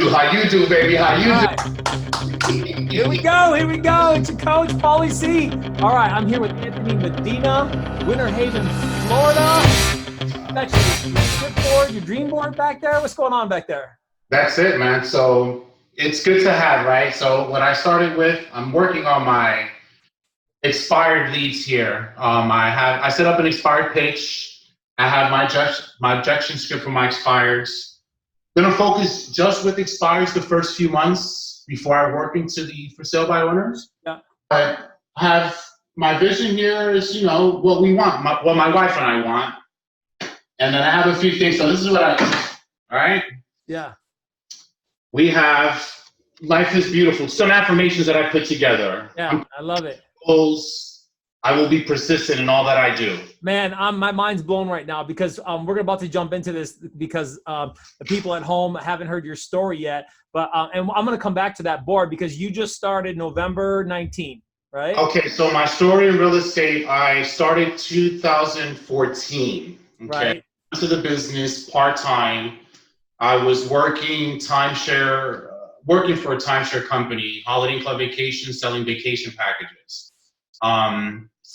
do? How you do, baby? How you do? Here we go. Here we go. It's your coach, Pauly C. All right, I'm here with Anthony Medina, Winter Haven, Florida. That's your script board, your dream board back there. What's going on back there? That's it, man. So it's good to have, right? So what I started with, I'm working on my expired leads here. I set up an expired pitch. I have my objection script for my expireds. Gonna focus just with expires the first few months before I work into the for sale by owners. Yeah. But have my vision here is, you know, what we want, what my wife and I want. And then I have a few things. So this is what I do. All right. Yeah. We have life is beautiful. Some affirmations that I put together. Yeah, I love it. I will be persistent in all that I do. Man, my mind's blown right now because we're about to jump into this because the people at home haven't heard your story yet. But and I'm going to come back to that board because you just started November 19, right? Okay, so my story in real estate, I started 2014. Okay, right. To the business part-time. I was working for a timeshare company, Holiday Club Vacation, selling vacation packages.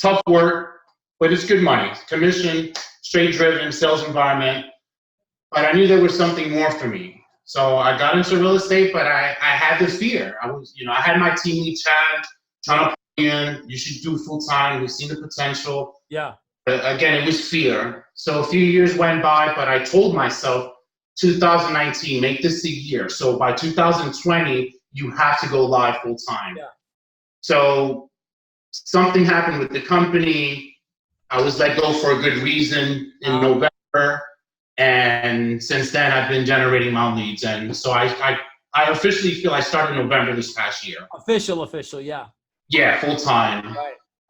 Tough work, but it's good money. Commission, straight driven, sales environment. But I knew there was something more for me. So I got into real estate, but I had the fear. I had my team lead chat, trying to put in, you should do full time. We've seen the potential. Yeah. But again, it was fear. So a few years went by, but I told myself, 2019, make this a year. So by 2020, you have to go live full time. Yeah. So something happened with the company. I was let go for a good reason in November. And since then, I've been generating my leads. And so I officially feel I started November this past year. Official, yeah. Yeah, full time.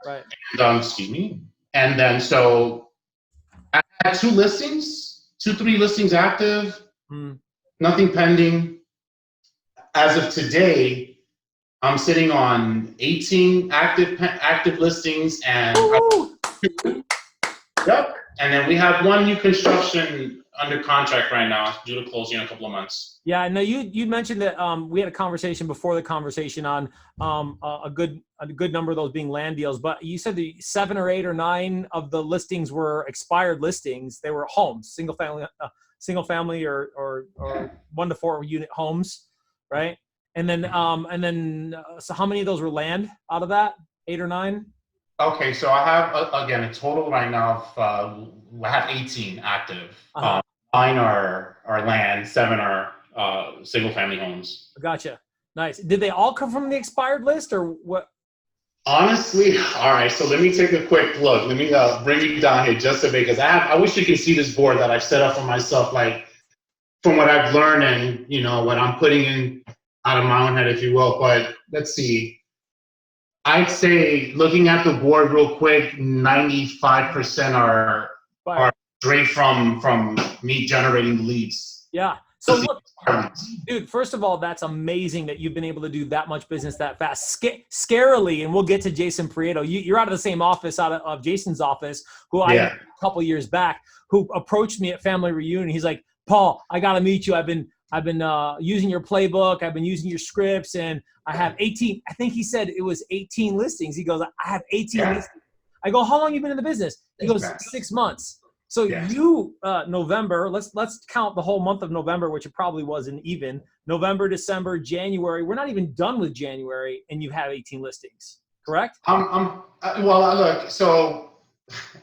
Right. And, excuse me. And then so I had 3 listings active, nothing pending. As of today, I'm sitting on 18 active listings, and yep. And then we have 1 new construction under contract right now, due to closing in a couple of months. Yeah, no, you mentioned that we had a conversation before the conversation on a good number of those being land deals, but you said the 7 or 8 or 9 of the listings were expired listings. They were homes, single family or 1 to 4 unit homes, right? And then so how many of those were land out of that? 8 or 9? Okay, so I have again a total right now of I have 18 active. 9 are land, 7 are single family homes. Gotcha. Nice. Did they all come from the expired list or what? Honestly, all right. So let me take a quick look. Let me bring you down here just a bit, because I wish you could see this board that I've set up for myself, like from what I've learned and what I'm putting in out of my own head, if you will. But let's see. I'd say, looking at the board real quick, 95% are straight from me generating leads. Yeah. So look, dude, first of all, that's amazing that you've been able to do that much business that fast. Scarily, and we'll get to Jason Prieto. You're out of the same office, out of Jason's office, who I met a couple years back, who approached me at family reunion. He's like, Paul, I got to meet you. I've been using your playbook. I've been using your scripts, and I have 18. I think he said it was 18 listings. He goes, I have 18 listings. I go, how long you been in the business? He goes, 6 months. So you, November, let's count the whole month of November, which it probably wasn't even. November, December, January. We're not even done with January, and you have 18 listings, correct? Well, look, so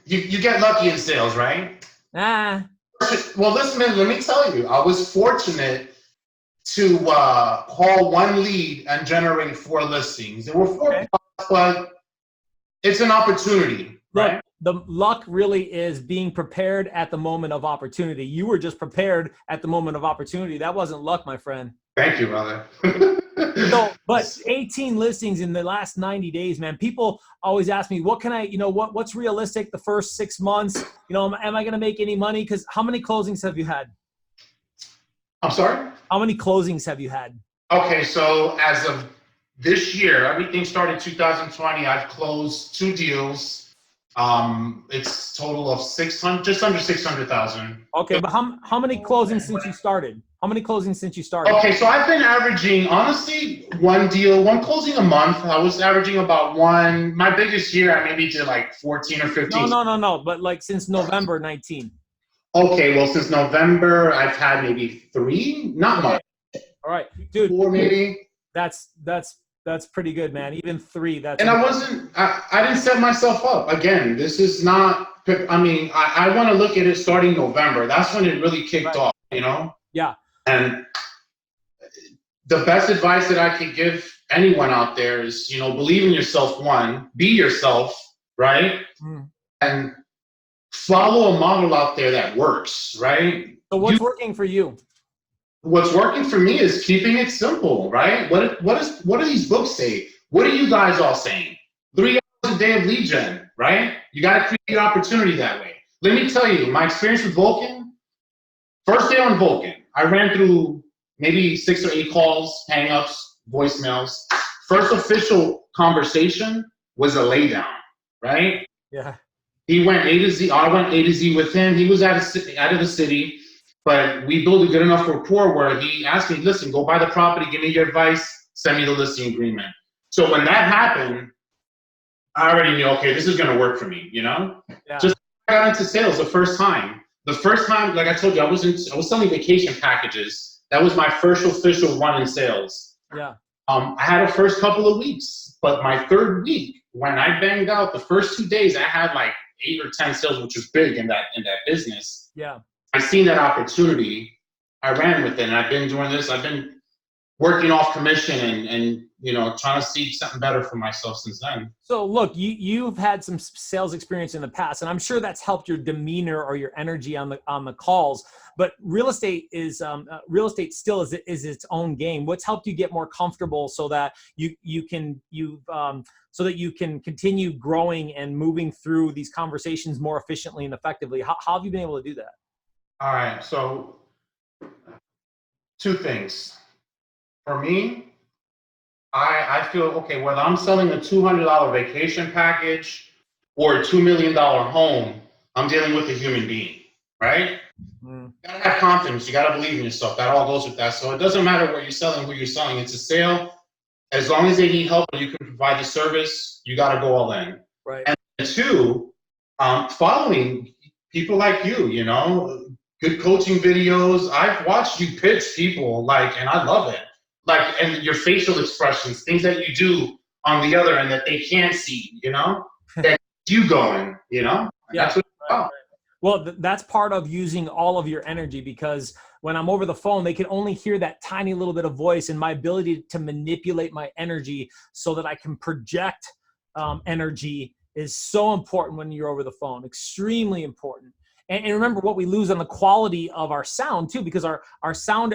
you get lucky in sales, right? Well, listen, man, let me tell you, I was fortunate to call 1 lead and generate 4 listings. There were 4, but it's an opportunity, right? Look, the luck really is being prepared at the moment of opportunity. You were just prepared at the moment of opportunity. That wasn't luck, my friend. Thank you, brother. So, but 18 listings in the last 90 days, man. People always ask me, what can I, what's realistic the first 6 months? Am I going to make any money? Because how many closings have you had? I'm sorry? How many closings have you had? Okay, so as of this year, everything started 2020. I've closed 2 deals. It's total of 600, just under 600,000. Okay, but how many closings since you started? How many closings since you started? Okay, so I've been averaging, honestly, one closing a month. I was averaging about one. My biggest year, I maybe did like 14 or 15. No. But like since November 19. Okay, well, since November, I've had maybe 3, not much. All right, dude. 4 maybe. That's pretty good, man. Even 3. That's. And I didn't set myself up. Again, this is not. I mean, I want to look at it starting November. That's when it really kicked off. You know. Yeah. And the best advice that I could give anyone out there is, you know, believe in yourself. One, be yourself, right? And follow a model out there that works, right? So what's working for you? What's working for me is keeping it simple, right? What do these books say? What are you guys all saying? 3 hours a day of lead gen, right? You got to create your opportunity that way. Let me tell you, my experience with Vulcan, first day on Vulcan, I ran through maybe 6 or 8 calls, hang-ups, voicemails. First official conversation was a laydown, right? Yeah. He went A to Z. I went A to Z with him. He was out of the city, but we built a good enough rapport where he asked me, listen, go buy the property, give me your advice, send me the listing agreement. So when that happened, I already knew, okay, this is going to work for me, you know? Yeah. Just got into sales the first time. The first time, like I told you, I was selling vacation packages. That was my first official run in sales. Yeah. I had a first couple of weeks, but my 3rd week, when I banged out the first 2 days, I had like 8 or 10 sales, which was big in that business. Yeah. I seen that opportunity. I ran with it, and I've been doing this. I've been working off commission and you know, trying to see something better for myself since then. So look, you've had some sales experience in the past, and I'm sure that's helped your demeanor or your energy on the calls. But real estate still is its own game. What's helped you get more comfortable so that you can continue growing and moving through these conversations more efficiently and effectively? How have you been able to do that? All right, so 2 things. For me, I feel, okay, whether I'm selling a $200 vacation package or a $2 million home, I'm dealing with a human being, right? You gotta have confidence. You gotta believe in yourself. That all goes with that. So it doesn't matter what you're selling, who you're selling. It's a sale. As long as they need help and you can provide the service, you gotta go all in. Right. And 2, following people like you know, good coaching videos. I've watched you pitch people, and I love it. And your facial expressions, things that you do on the other end that they can't see, you know, that you going, you know. Yeah. That's what it's about. Right. Well, that's part of using all of your energy, because when I'm over the phone, they can only hear that tiny little bit of voice, and my ability to manipulate my energy so that I can project energy is so important when you're over the phone. Extremely important. And remember, what we lose on the quality of our sound too, because our sound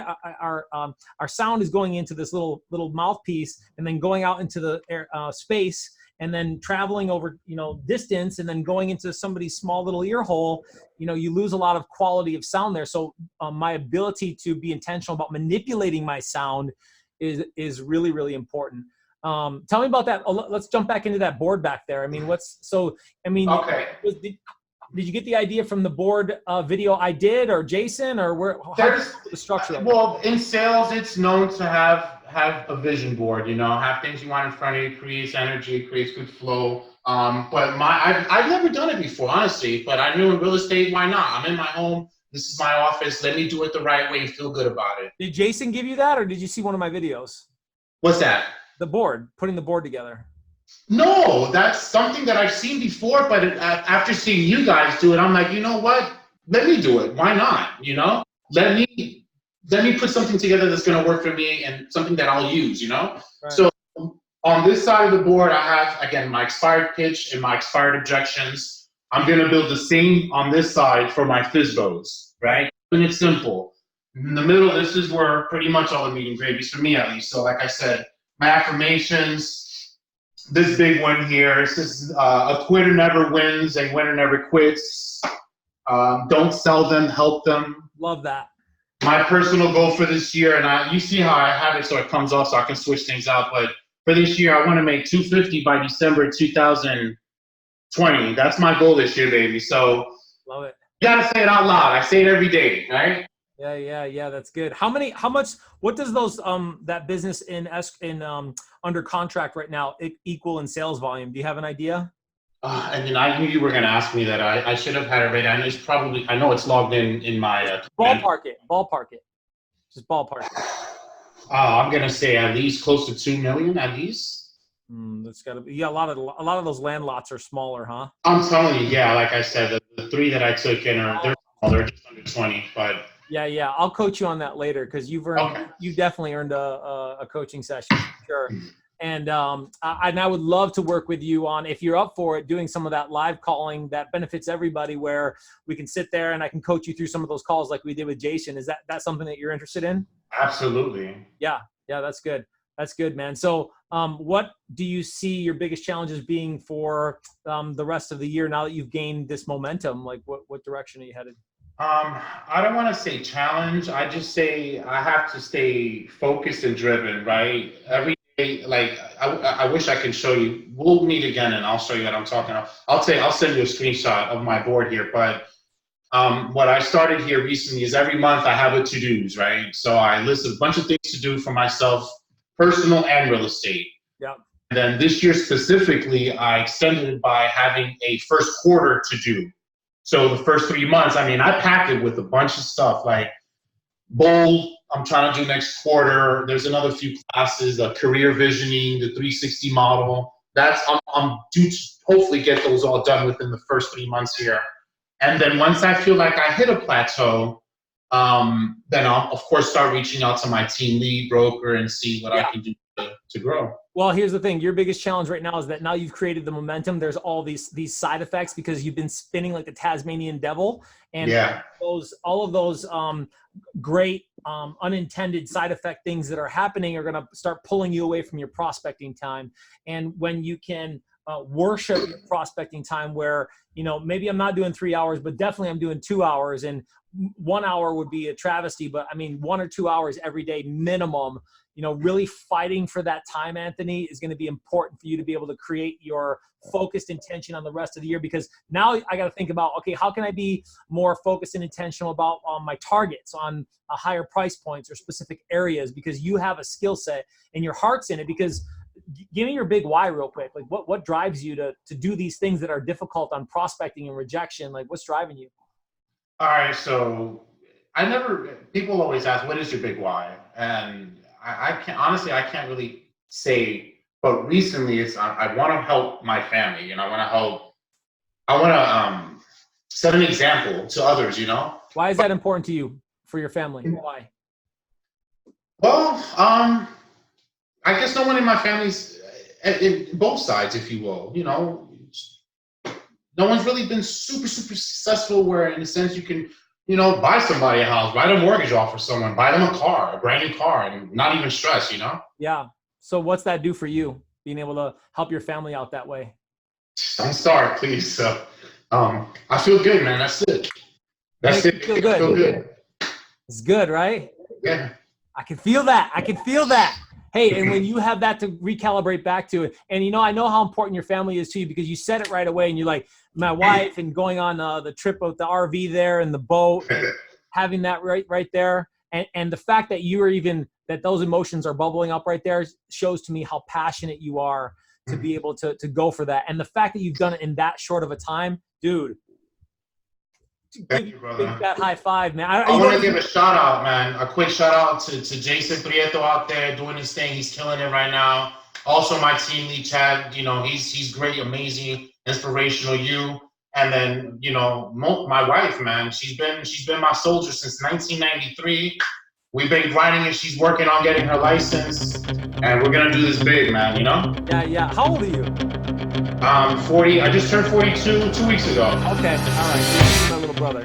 is going into this little mouthpiece and then going out into the air, space, and then traveling over, you know, distance, and then going into somebody's small little ear hole. You know, you lose a lot of quality of sound there. So my ability to be intentional about manipulating my sound is really, really important. Tell me about that. Let's jump back into that board back there. I mean, Okay. Did you get the idea from the board video I did, or Jason, or how's the structure? Well, in sales, it's known to have a vision board, you know, have things you want in front of you, creates energy, creates good flow. But I've never done it before, honestly, but I knew in real estate, why not? I'm in my home. This is my office. Let me do it the right way and feel good about it. Did Jason give you that, or did you see one of my videos? What's that? The board, putting the board together. No, that's something that I've seen before, but after seeing you guys do it, I'm like, you know what? Let me do it. Why not? You know, let me put something together that's going to work for me and something that I'll use, you know? Right. So on this side of the board, I have, again, my expired pitch and my expired objections. I'm going to build the same on this side for my FSBOs, right? And it's simple. In the middle, this is where pretty much all the meeting gravies, for me at least. So like I said, my affirmations. This big one here, this is a quitter never wins, a winner never quits. Don't sell them, help them. Love that. My personal goal for this year, and you see how I have it so it comes off so I can switch things out, but for this year, I want to make 250 by December 2020. That's my goal this year, baby. So love it. You got to say it out loud. I say it every day, right? Yeah. That's good. What does those, that business under contract right now equal in sales volume? Do you have an idea? And then I knew you were going to ask me that. I should have had it ready. I know it's logged in my. Ballpark it. Just ballpark it. I'm going to say at least close to 2 million at least. That's gotta be, yeah. A lot of those land lots are smaller, huh? I'm telling you, yeah. Like I said, the 3 that I took in they're small. They're just under 20, but. Yeah. I'll coach you on that later because you definitely earned a coaching session for sure. And I would love to work with you on, if you're up for it, doing some of that live calling that benefits everybody, where we can sit there and I can coach you through some of those calls like we did with Jason. Is that something that you're interested in? Absolutely. Yeah, that's good. That's good, man. So what do you see your biggest challenges being for the rest of the year now that you've gained this momentum? Like what direction are you headed? I don't want to say challenge. I just say I have to stay focused and driven, right? Every day, like I wish I could show you. We'll meet again and I'll show you what I'm talking about. I'll send you a screenshot of my board here. But what I started here recently is every month I have a to-dos, right? So I list a bunch of things to do for myself, personal and real estate. Yeah. And then this year specifically, I extended it by having a first quarter to do. So the first 3 months, I packed it with a bunch of stuff like bold, I'm trying to do next quarter. There's another few classes, career visioning, the 360 model. I'm due to hopefully get those all done within the first 3 months here. And then once I feel like I hit a plateau, then I'll of course start reaching out to my team lead broker and see what I can do to grow. Well, here's the thing. Your biggest challenge right now is that now you've created the momentum. There's all these side effects because you've been spinning like the Tasmanian devil, and all of those great unintended side effect things that are happening are going to start pulling you away from your prospecting time. And when you can worship your prospecting time, where maybe I'm not doing 3 hours, but definitely I'm doing 2 hours, and 1 hour would be a travesty, but 1 or 2 hours every day minimum. Really fighting for that time, Anthony, is going to be important for you to be able to create your focused intention on the rest of the year. Because now I got to think about, okay, how can I be more focused and intentional about my targets on higher price points or specific areas, because you have a skill set and your heart's in it. Because give me your big why real quick. Like what drives you to do these things that are difficult on prospecting and rejection? Like what's driving you? All right. So people always ask, what is your big why? And I can't really say, but recently I want to help my family, I want to set an example to others, Why is that important to you, for your family? Why? Well, I guess no one in my family's, in both sides, if you will, no one's really been super, super successful where in a sense you can, buy somebody a house, write a mortgage off for someone, buy them a brand new car, and not even stress, Yeah. So what's that do for you, being able to help your family out that way? Don't start, please. So, I feel good, man. That's it. That's it. Feel good. I feel good. It's good, right? Yeah. I can feel that. Hey, and when you have that to recalibrate back to it, and I know how important your family is to you, because you said it right away, and you're like, my wife, and going on the trip with the RV there and the boat, and having that right there, and the fact that that those emotions are bubbling up right there shows to me how passionate you are to be able to go for that, and the fact that you've done it in that short of a time, dude. Thank you, brother. Give that high five, man. I want to give a shout out, man. A quick shout out to Jason Prieto out there doing his thing. He's killing it right now. Also, my team lead, Chad. He's great, amazing, inspirational. And then my wife, man. She's been my soldier since 1993. We've been grinding it. She's working on getting her license, and we're gonna do this big, man. Yeah. How old are you? 40. I just turned 42 2 weeks ago. Okay, all right. My little brother.